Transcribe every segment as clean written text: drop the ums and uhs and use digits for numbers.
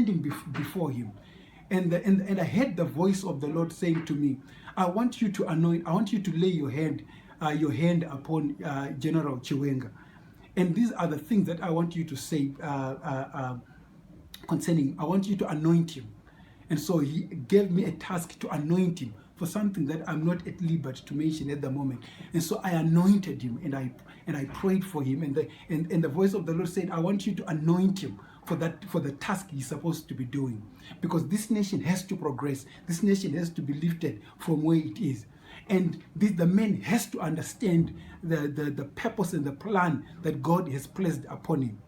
standing before him. And I heard the voice of the Lord saying to me, I want you to lay your hand upon General Chiwenga. And these are the things that I want you to say concerning, I want you to anoint him. And so he gave me a task to anoint him for something that I'm not at liberty to mention at the moment. And so I anointed him, and I prayed for him. And the voice of the Lord said, I want you to anoint him for the task he's supposed to be doing. Because this nation has to progress. This nation has to be lifted from where it is. And the man has to understand the purpose and the plan that God has placed upon him.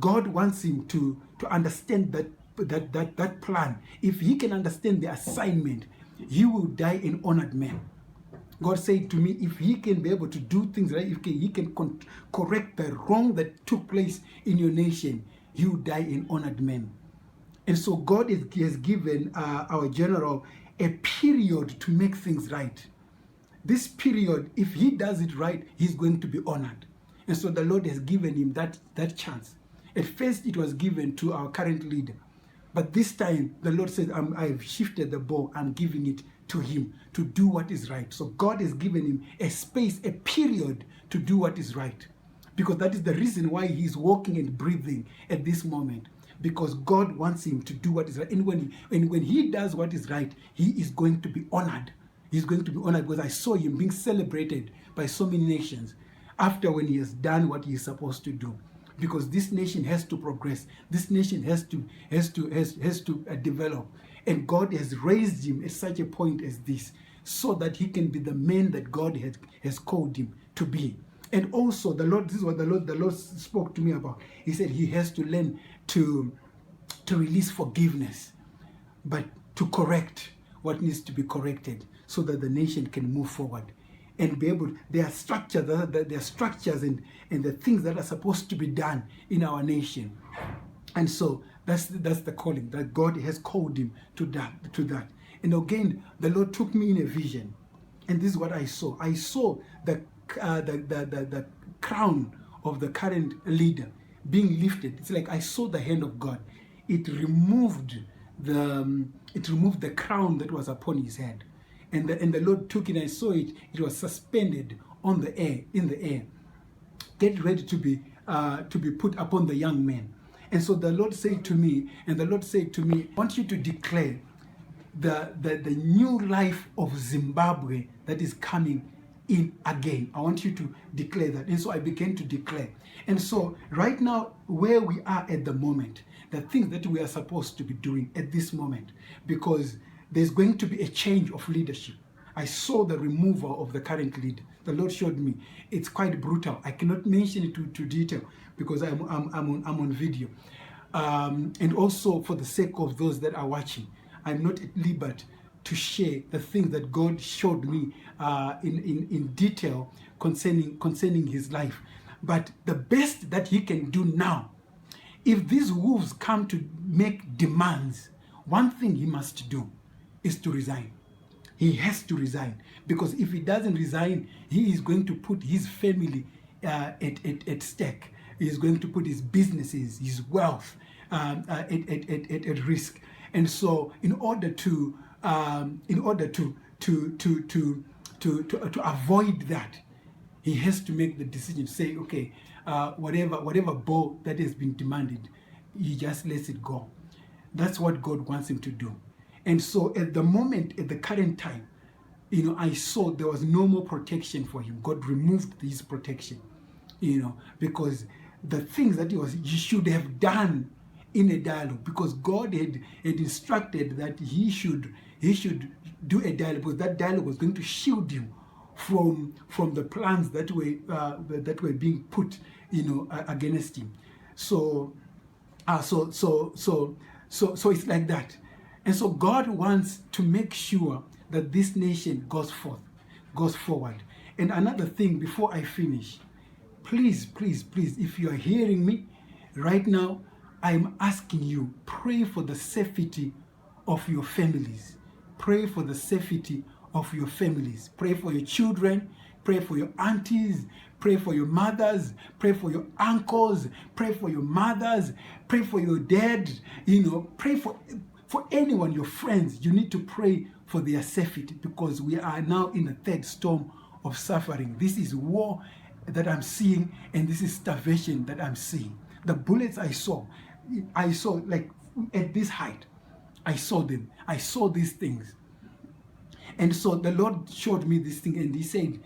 God wants him to understand that plan. If he can understand the assignment, he will die an honored man. God said to me, if he can be able to do things right, if he can correct the wrong that took place in your nation, he will die an honored man. And so God has given our general a period to make things right. This period, if he does it right, he's going to be honored. And so the Lord has given him that chance. At first, it was given to our current leader. But this time, the Lord said, I've shifted the ball. I'm giving it to him to do what is right. So God has given him a space, a period to do what is right. Because that is the reason why he's walking and breathing at this moment. Because God wants him to do what is right. And when he does what is right, he is going to be honored. He's going to be honored because I saw him being celebrated by so many nations after when he has done what he is supposed to do. Because this nation has to progress. This nation has to develop. And God has raised him at such a point as this so that he can be the man that God has called him to be. And also the Lord, this is what the Lord spoke to me about. He said he has to learn to release forgiveness, but to correct what needs to be corrected so that the nation can move forward and be able, there are structures and the things that are supposed to be done in our nation. And so that's the calling that God has called him to that. And again, the Lord took me in a vision, and this is what I saw. I saw the crown of the current leader being lifted. It's like I saw the hand of God. It removed the crown that was upon his head. And the Lord took it, I saw it. It was suspended in the air, get ready to be put upon the young man. And so the Lord said to me, I want you to declare the new life of Zimbabwe that is coming in again. I want you to declare that. And so I began to declare. And so right now, where we are at the moment, the things that we are supposed to be doing at this moment, because there's going to be a change of leadership. I saw the removal of the current leader. The Lord showed me. It's quite brutal. I cannot mention it to detail because I'm on video. And also for the sake of those that are watching, I'm not at liberty to share the things that God showed me in detail concerning his life. But the best that he can do now, if these wolves come to make demands, one thing he must do is to resign. He has to resign, because if he doesn't resign, he is going to put his family at stake. He is going to put his businesses, his wealth at risk. And so, in order to avoid that, he has to make the decision to say, okay, whatever ball that has been demanded, he just lets it go. That's what God wants him to do. And so at the moment, at the current time, I saw there was no more protection for him. God removed his protection, because the things that he should have done in a dialogue, because God had instructed that he should do a dialogue, because that dialogue was going to shield him from the plans that were being put against him. So it's like that. And so God wants to make sure that this nation goes forward. And another thing before I finish, please, if you are hearing me right now, I'm asking you, pray for the safety of your families. Pray for the safety of your families. Pray for your children. pray for your aunties, pray for your mothers, pray for your uncles, pray for your mothers, pray for your dad, pray for anyone, your friends. You need to pray for their safety, because we are now in a third storm of suffering. This is war that I'm seeing, and this is starvation that I'm seeing. The bullets I saw like at this height. I saw them. I saw these things. And so the Lord showed me this thing, and he said,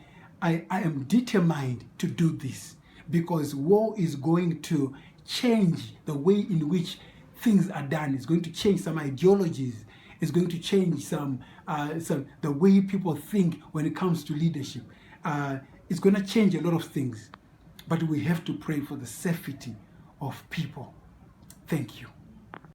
I am determined to do this, because war is going to change the way in which things are done. It's going to change some ideologies. It's going to change some the way people think when it comes to leadership. It's going to change a lot of things. But we have to pray for the safety of people. Thank you.